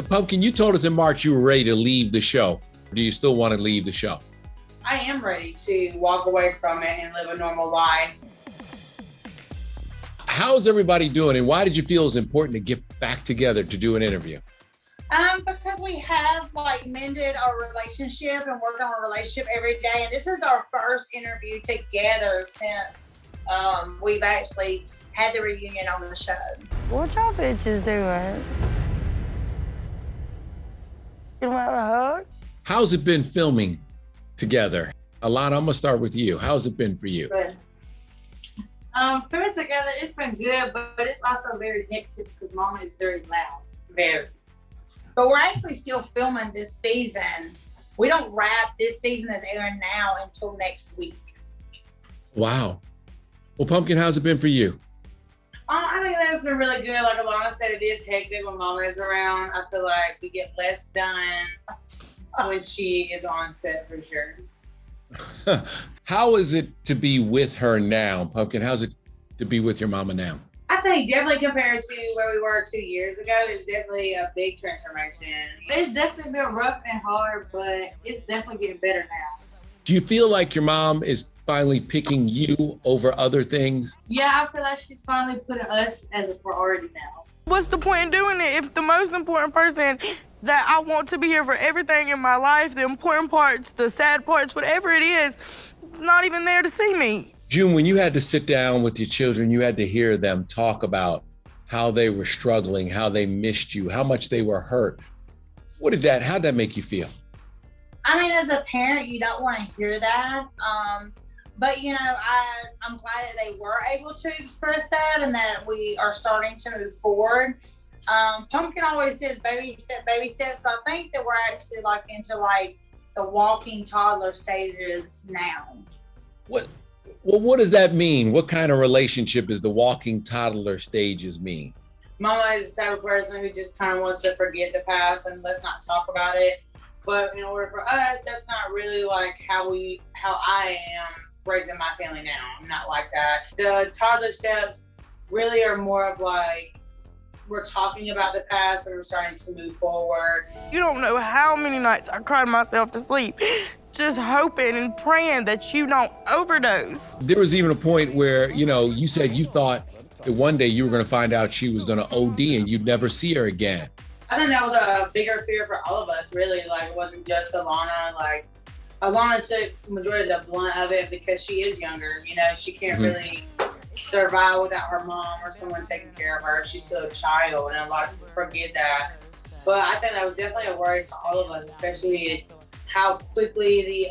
Pumpkin, you told us in March you were ready to leave the show. Do you still want to leave the show? I am ready to walk away from it and live a normal life. How's everybody doing, and why did you feel it was important to get back together to do an interview? Because we have mended our relationship and worked on our relationship every day. And this is our first interview together since we've actually had the reunion on the show. What y'all bitches doing? You want a hug? How's it been filming together? Alana, I'm gonna start with you. How's it been for you? Good. Filming together, it's been good, but it's also very hectic because Mama is very loud. Very. But we're actually still filming this season. We don't wrap this season that's airing now until next week. Wow. Well, Pumpkin, how's it been for you? I think that it's been really good. Like Alana said, it is hectic when Mama is around. I feel like we get less done when she is on set for sure. How is it to be with her now, Pumpkin? How's it to be with your mama now? I think definitely compared to where we were 2 years ago, there's definitely a big transformation. It's definitely been rough and hard, but it's definitely getting better now. Do you feel like your mom is finally picking you over other things? Yeah, I feel like she's finally putting us as a priority now. What's the point in doing it if the most important person that I want to be here for everything in my life, the important parts, the sad parts, whatever it is not even there to see me? June, when you had to sit down with your children, you had to hear them talk about how they were struggling, how they missed you, how much they were hurt. How'd that make you feel? I mean, as a parent, you don't want to hear that. But, I'm glad that they were able to express that and that we are starting to move forward. Pumpkin always says baby steps. So I think that we're actually into the walking toddler stages now. What does that mean? What kind of relationship is the walking toddler stages mean? Mama is the type of person who just kind of wants to forget the past and let's not talk about it. But in order for us, that's not really how I am raising my family now. I'm not like that. The toddler steps really are more of we're talking about the past and we're starting to move forward. You don't know how many nights I cried myself to sleep, just hoping and praying that you don't overdose. There was even a point where, you said you thought that one day you were going to find out she was going to OD and you'd never see her again. I think that was a bigger fear for all of us, really. It wasn't just Alana. Alana took the majority of the blunt of it because she is younger. She can't really survive without her mom or someone taking care of her. She's still a child, and a lot of people forget that. But I think that was definitely a worry for all of us, especially how quickly the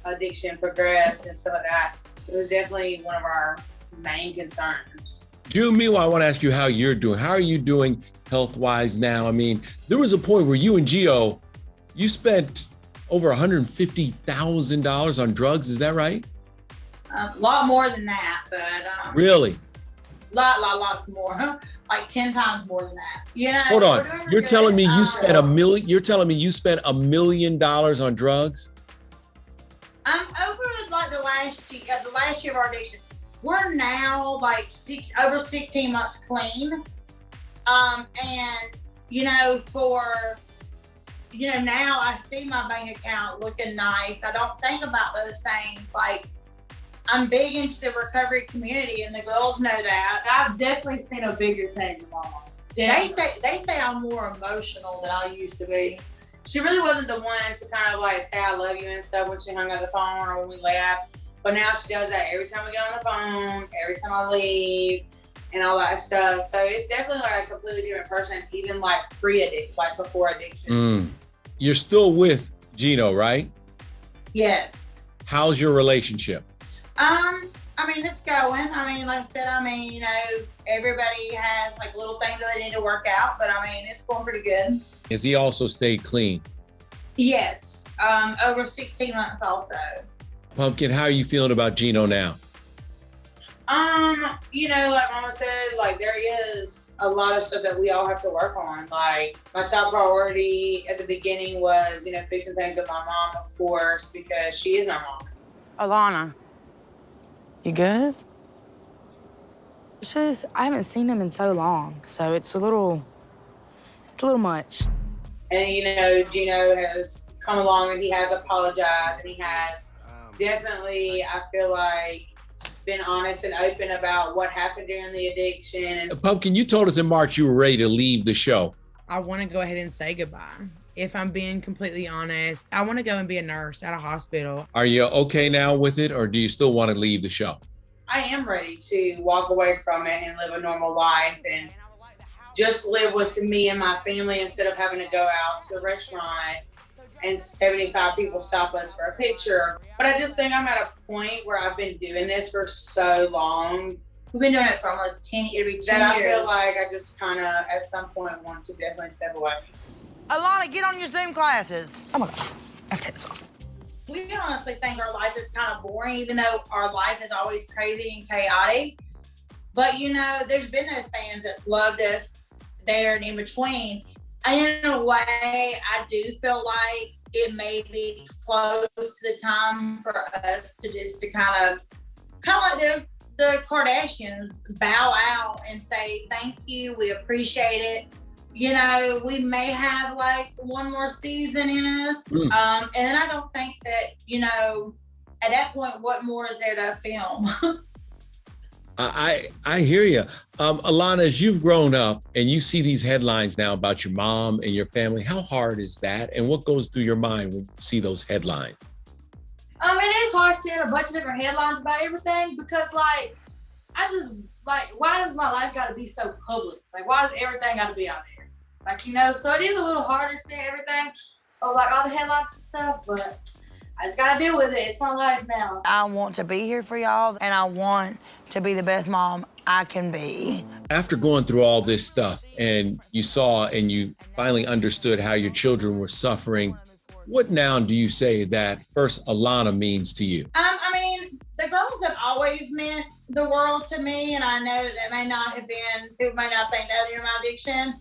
addiction progressed and stuff like that. It was definitely one of our main concerns. June, meanwhile, I want to ask you how you're doing. How are you doing health-wise now? I mean, there was a point where you and Gio, you spent over $150,000 on drugs. Is that right? A lot more than that, but really? Lots more. 10 times more than that. Hold on. You're telling me you spent $1 million on drugs? Over the last year of our addiction. We're now over 16 months clean. Now I see my bank account looking nice. I don't think about those things. I'm big into the recovery community and the girls know that. I've definitely seen a bigger change in Mama. They say I'm more emotional than I used to be. She really wasn't the one to kind of say I love you and stuff when she hung up the phone or when we laughed. But now she does that every time we get on the phone, every time I leave, and all that stuff. So it's definitely a completely different person, even pre-addiction, before addiction. You're still with Gino, right? Yes. How's your relationship? It's going. Like I said, everybody has little things that they need to work out, but it's going pretty good. Has he also stayed clean? Yes. Over 16 months also. Pumpkin, how are you feeling about Gino now? Like Mama said, there is a lot of stuff that we all have to work on. My top priority at the beginning was, fixing things with my mom, of course, because she is my mom. Alana, you good? I haven't seen him in so long, so it's a little much. And, you know, Gino has come along and he has apologized, and he has definitely, I feel like, been honest and open about what happened during the addiction. And Pumpkin, you told us in March you were ready to leave the show. I want to go ahead and say goodbye. If I'm being completely honest, I want to go and be a nurse at a hospital. Are you okay now with it, or do you still want to leave the show? I am ready to walk away from it and live a normal life and just live with me and my family instead of having to go out to a restaurant and 75 people stop us for a picture. But I just think I'm at a point where I've been doing this for so long. We've been doing it for almost 10 years. That I feel like I just kind of, at some point, want to definitely step away. Alana, get on your Zoom classes. Oh my gosh, I have to take this off. We honestly think our life is kind of boring, even though our life is always crazy and chaotic. But, you know, there's been those fans that's loved us there and in between. And in a way, I do feel like it may be close to the time for us to kind of like the Kardashians bow out and say, thank you, we appreciate it. You know, we may have like one more season in us. And then I don't think that, you know, at that point, what more is there to film? I hear you. Alana, as you've grown up and you see these headlines now about your mom and your family, how hard is that? And what goes through your mind when you see those headlines? It is hard seeing a bunch of different headlines about everything because, like, why does my life got to be so public? Like, why does everything got to be out there? Like, you know, so it is a little harder seeing everything, or like all the headlines and stuff, but I just got to deal with it. It's my life now. I want to be here for y'all, and I want to be the best mom I can be. After going through all this stuff and you saw and you finally understood how your children were suffering, what now do you say that first Alana means to you? I mean, the girls have always meant the world to me, and I know that may not have been, people may not think that they're my addiction.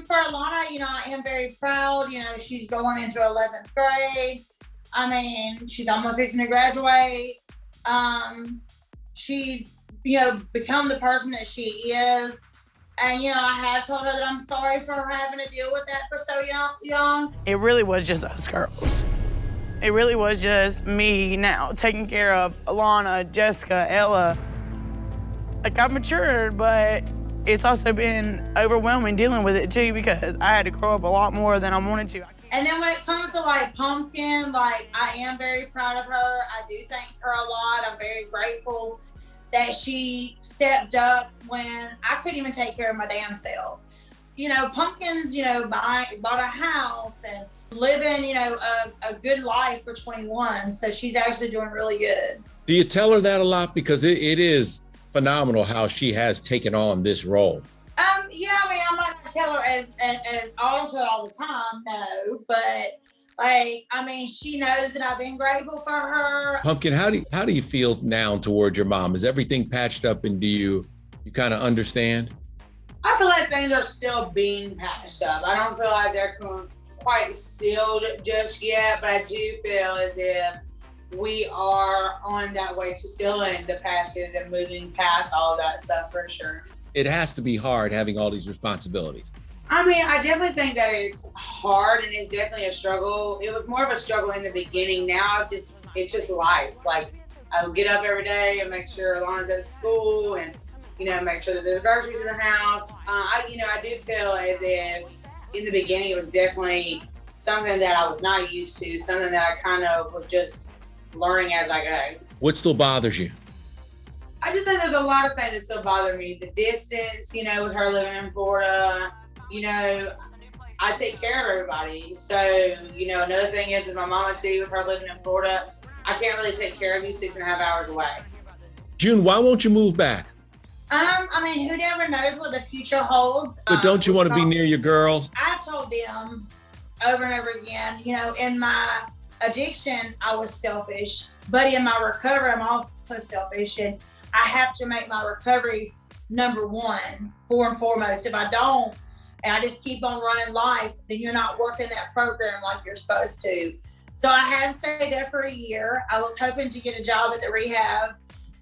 For Alana, you know, I am very proud. You know, she's going into 11th grade. I mean, she's almost fixing to graduate. She's, you know, become the person that she is. And, you know, I have told her that I'm sorry for her having to deal with that for so young. It really was just us girls. It really was just me now taking care of Alana, Jessica, Ella. Like, I've matured, but it's also been overwhelming dealing with it too because I had to grow up a lot more than I wanted to. And then when it comes to like Pumpkin, like I am very proud of her. I do thank her a lot. I'm very grateful that she stepped up when I couldn't even take care of my damn self. You know, Pumpkin's, you know, bought a house and living, you know, a good life for 21. So she's actually doing really good. Do you tell her that a lot? Because it is phenomenal how she has taken on this role. Yeah, I mean, I'm not gonna tell her as all the time, no, but like, I mean, she knows that I've been grateful for her. Pumpkin, how do you feel now toward your mom? Is everything patched up, and do you kind of understand? I feel like things are still being patched up. I don't feel like they're quite sealed just yet, but I do feel as if we are on that way to sealing the patches and moving past all of that stuff for sure. It has to be hard having all these responsibilities. I mean, I definitely think that it's hard and it's definitely a struggle. It was more of a struggle in the beginning. Now it's just life. Like, I would get up every day and make sure Alana's at school and, you know, make sure that there's groceries in the house. I do feel as if in the beginning it was definitely something that I was not used to, something that I kind of was just learning as I go. What still bothers you? I just think there's a lot of things that still bother me. The distance, you know, with her living in Florida, you know, I take care of everybody. So, you know, another thing is with my mama too, with her living in Florida, I can't really take care of you 6.5 hours away. June, why won't you move back? I mean, who never knows what the future holds. But don't you want to be near your girls? I've told them over and over again, you know, in my addiction, I was selfish, but in my recovery, I'm also selfish, and I have to make my recovery number one, for and foremost. If I don't, and I just keep on running life, then you're not working that program like you're supposed to. So I had to stay there for a year. I was hoping to get a job at the rehab,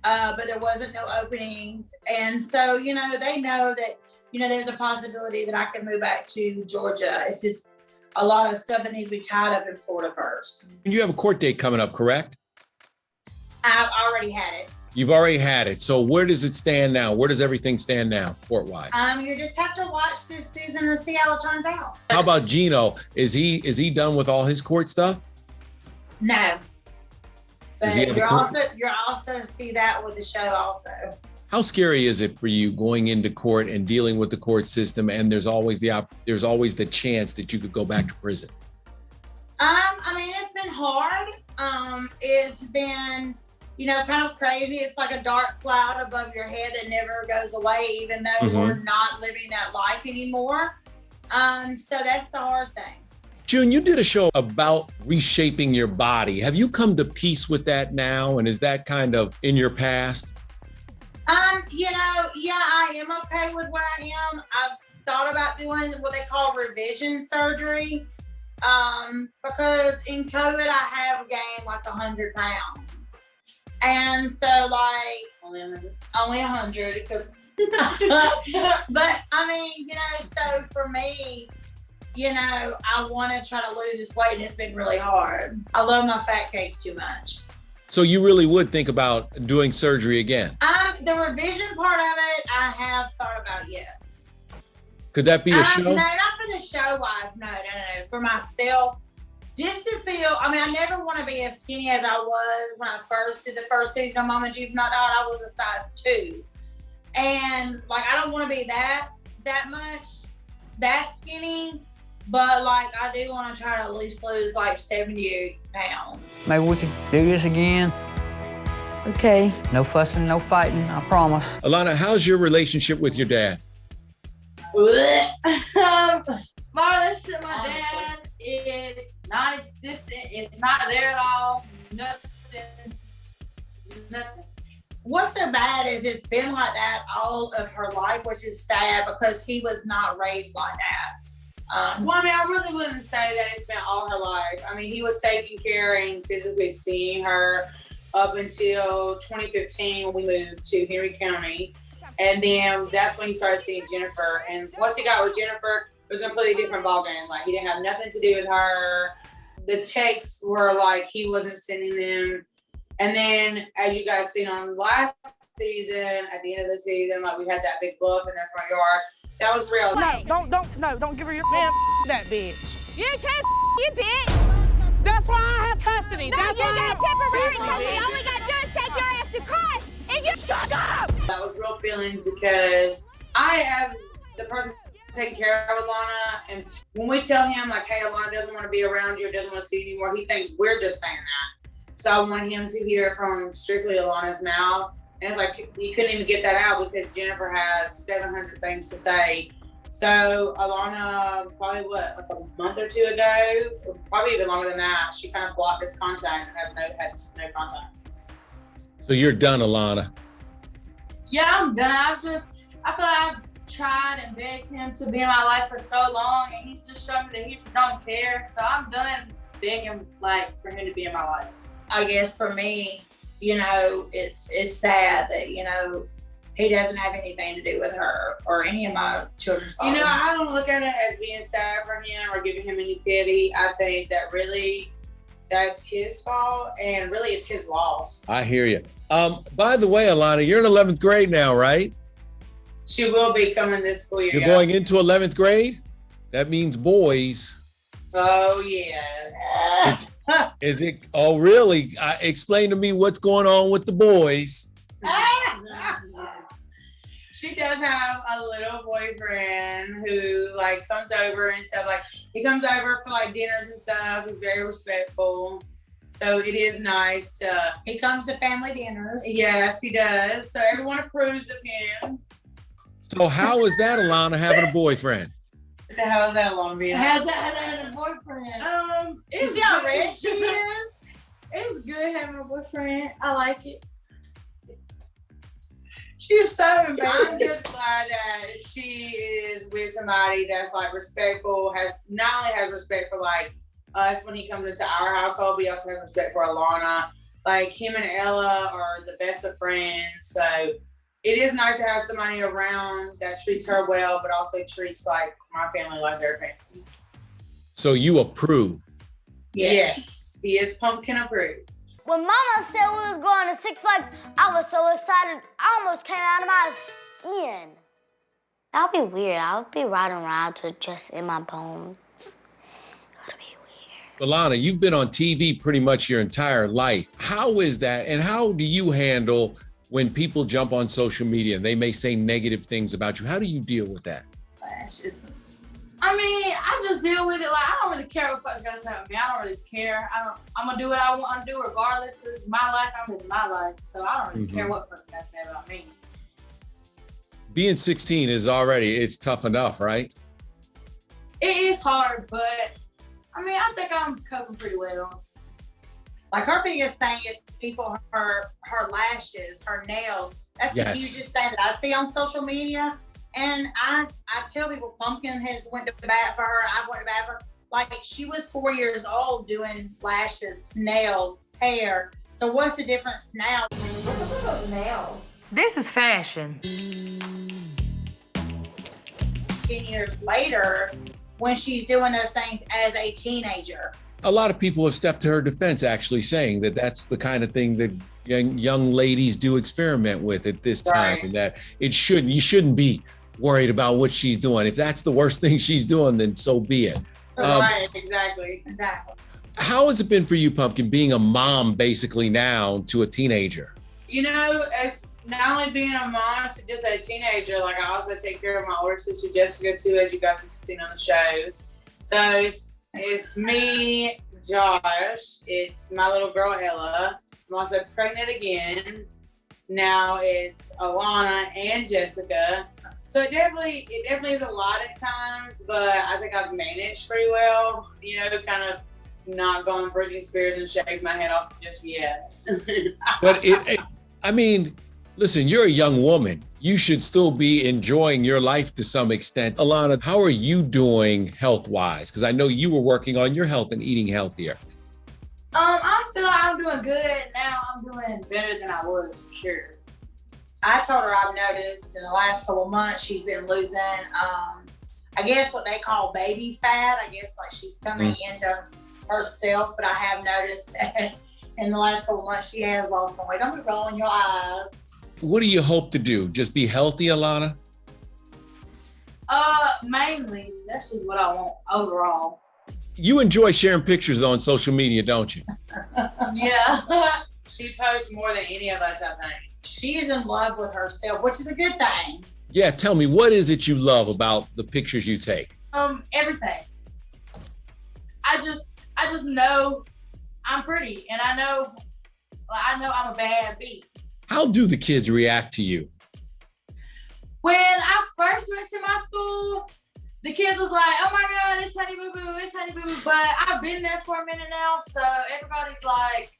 but there wasn't no openings. And so, you know, they know that, you know, there's a possibility that I can move back to Georgia. It's just, a lot of stuff that needs to be tied up in Florida first. You have a court date coming up, correct? I've already had it. You've already had it. So where does it stand now? Where does everything stand now, court-wise? You just have to watch this season and see how it turns out. How about Gino? Is he done with all his court stuff? No. Does But he have a you're also see that with the show also. How scary is it for you going into court and dealing with the court system, and there's always the chance that you could go back to prison? I mean, it's been hard. It's been, kind of crazy. It's like a dark cloud above your head that never goes away, even though we're not living that life anymore. So that's the hard thing. June, you did a show about reshaping your body. Have you come to peace with that now? And is that kind of in your past? I am okay with where I am. I've thought about doing what they call revision surgery. Because in COVID, I have gained like 100 pounds. And so only 100 because, but I mean, so for me, I want to try to lose this weight and it's been really hard. I love my fat cakes too much. So you really would think about doing surgery again? The revision part of it, I have thought about, yes. Could that be a show? No, not for the show wise. No. For myself, just to feel, I never want to be as skinny as I was when I first did the first season of Mama June Not Out. I was a size 2. And I don't want to be that much, that skinny. But I do want to try to at least lose 78 pounds. Maybe we could do this again. Okay. No fussing, no fighting, I promise. Alana, how's your relationship with your dad? My relationship with my dad is non-existent. It's not there at all. Nothing. What's so bad is it's been like that all of her life, which is sad because he was not raised like that. I really wouldn't say that it's been all her life. He was taking care and physically seeing her up until 2015 when we moved to Henry County. And then that's when he started seeing Jennifer. And once he got with Jennifer, it was a completely different ballgame. He didn't have nothing to do with her. The texts were he wasn't sending them. And then, as you guys seen on last season, at the end of the season, we had that big bluff in the front yard. That was real. No, don't give her your man. That bitch. You too, you bitch. That's why I have custody. No, That's you why got temporary custody. All we got to do is take your ass to court, and you shut up. That was real feelings because I, as the person taking care of Alana, and when we tell him hey, Alana doesn't want to be around you, or doesn't want to see you anymore, he thinks we're just saying that. So I want him to hear from strictly Alana's mouth. And it's he couldn't even get that out because Jennifer has 700 things to say. So Alana, probably a month or 2 ago, probably even longer than that, she kind of blocked his contact and has no contact. So you're done, Alana. Yeah, I'm done. I feel I've tried and begged him to be in my life for so long, and he's just shown me that he just don't care. So I'm done begging for him to be in my life. I guess for me, it's sad that, he doesn't have anything to do with her or any of my children's fathers. I don't look at it as being sad for him or giving him any pity. I think that really that's his fault and really it's his loss. I hear you. By the way, Alana, you're in 11th grade now, right? She will be coming this school year. You're going into 11th grade? That means boys. Oh, yes. Is it? Oh, really? Explain to me what's going on with the boys. She does have a little boyfriend who comes over and stuff. He comes over for dinners and stuff. He's very respectful. So it is nice to. He comes to family dinners. Yes, he does. So everyone approves of him. So how is that, Alana, having a boyfriend? So how is that, Alana, being? Had a boyfriend. It's See how red she is? It's good having a boyfriend. I like it. She's so embarrassed. I'm just glad that she is with somebody that's respectful, not only has respect for us when he comes into our household, but he also has respect for Alana. Him and Ella are the best of friends. So it is nice to have somebody around that treats her well, but also treats my family like their family. So you approve. Yes, he is pumpkin approved. When Mama said we was going to Six Flags, I was so excited, I almost came out of my skin. That would be weird. I would be riding around with just in my bones. It would be weird. Alana, you've been on TV pretty much your entire life. How is that? And how do you handle when people jump on social media and they may say negative things about you? How do you deal with that? I mean, I just deal with it. Like, I don't really care what folks gonna say about me. I don't really care. I'm gonna do what I want to do regardless, because it's my life. I'm living my life. So I don't really care what folks gonna say about me. Being 16 is already, it's tough enough, right? It is hard, but I mean, I think I'm coping pretty well. Like, her biggest thing is people, her lashes, her nails. That's the hugest thing that I see on social media. And I tell people, Pumpkin has went to bat for her. I went to bat for her. Like, she was 4 years old doing lashes, nails, hair. So what's the difference now? Nails. This is fashion. 10 years later, when she's doing those things as a teenager. A lot of people have stepped to her defense, actually saying that that's the kind of thing that young ladies do experiment with at this time, and that you shouldn't be worried about what she's doing. If that's the worst thing she's doing, then so be it. Right, exactly. How has it been for you, Pumpkin, being a mom basically now to a teenager? You know, as not only being a mom to just a teenager, like, I also take care of my older sister Jessica too, as you guys have seen on the show. So it's me, Josh, it's my little girl Ella. I'm also pregnant again. Now it's Alana and Jessica. So it definitely is a lot at times, but I think I've managed pretty well. You know, kind of not going Britney Spears and shave my head off just yet. But I mean, listen, you're a young woman. You should still be enjoying your life to some extent. Alana, how are you doing health-wise? Because I know you were working on your health and eating healthier. I feel like I'm doing good now. I'm doing better than I was, for sure. I told her I've noticed in the last couple of months she's been losing, I guess what they call baby fat. I guess like she's coming into herself, but I have noticed that in the last couple of months she has lost some weight. Don't be rolling your eyes. What do you hope to do? Just be healthy, Alana? Mainly, that's just what I want overall. You enjoy sharing pictures on social media, don't you? Yeah. She posts more than any of us, I think. She is in love with herself, which is a good thing. Yeah, tell me, what is it you love about the pictures you take? Everything. I just know I'm pretty, and I know I'm a bad bee. How do the kids react to you? When I first went to my school, the kids was like, "Oh my God, it's Honey Boo Boo, it's Honey Boo Boo." But I've been there for a minute now, so everybody's like,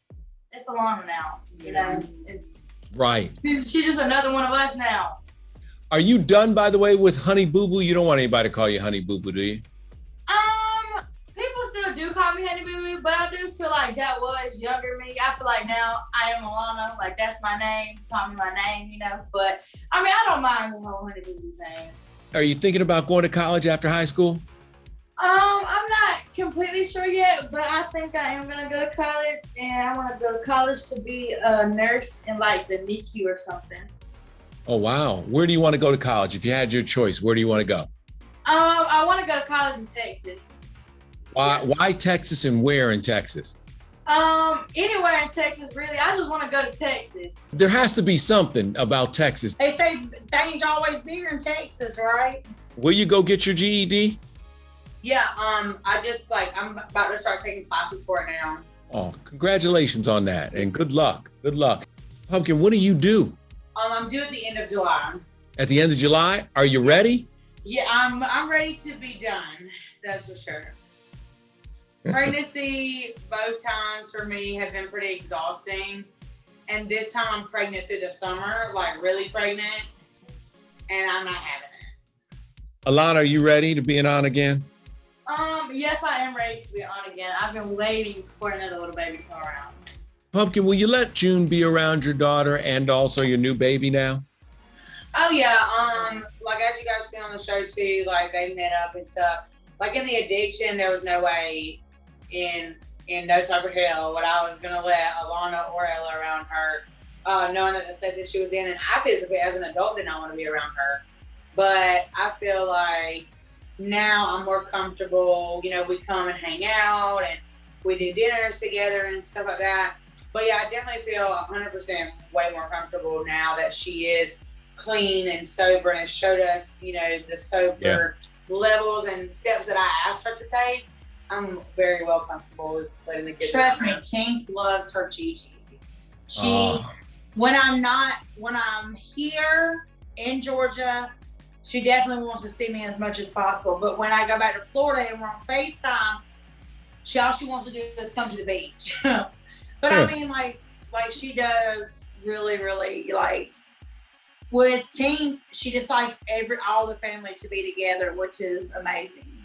"It's Alana now." You know, it's right. She's just another one of us now. Are you done, by the way, with Honey Boo Boo? You don't want anybody to call you Honey Boo Boo, do you? People still do call me Honey Boo Boo, but I do feel like that was younger me. I feel like now I am Alana, like that's my name. Call me my name, you know. But I mean, I don't mind the whole Honey Boo Boo thing. Are you thinking about going to college after high school? I'm not completely sure yet, but I think I am gonna go to college, and I want to go to college to be a nurse in like the NICU or something. Oh, wow. Where do you want to go to college? If you had your choice, where do you want to go? I want to go to college in Texas. Why Texas, and where in Texas? Anywhere in Texas, really. I just want to go to Texas. There has to be something about Texas. They say things are always bigger in Texas, right? Will you go get your GED? Yeah, I'm about to start taking classes for it now. Oh, congratulations on that, and good luck. Good luck. Pumpkin, what do you do? I'm due at the end of July. At the end of July? Are you ready? Yeah, I'm ready to be done. That's for sure. Pregnancy, both times for me have been pretty exhausting. And this time I'm pregnant through the summer, like really pregnant. And I'm not having it. Alana, are you ready to be on again? Yes, I am ready to be on again. I've been waiting for another little baby to come around. Pumpkin, will you let June be around your daughter and also your new baby now? Oh yeah, like as you guys see on the show too, like they met up and stuff. like in the addiction, there was no way in no type of hell what I was gonna let Alana or Ella around her, knowing that the state that she was in, and I physically as an adult did not want to be around her. But I feel like now I'm more comfortable. You know, we come and hang out and we do dinners together and stuff like that. But yeah, I definitely feel 100% way more comfortable now that she is clean and sober and showed us, you know, the sober levels and steps that I asked her to take. I'm very well comfortable with letting the kids. Trust me, Tink loves her Gigi. When I'm here in Georgia, she definitely wants to see me as much as possible. But when I go back to Florida and we're on FaceTime, all she wants to do is come to the beach. But I mean, like she does really, really like with Tink, she just likes all the family to be together, which is amazing.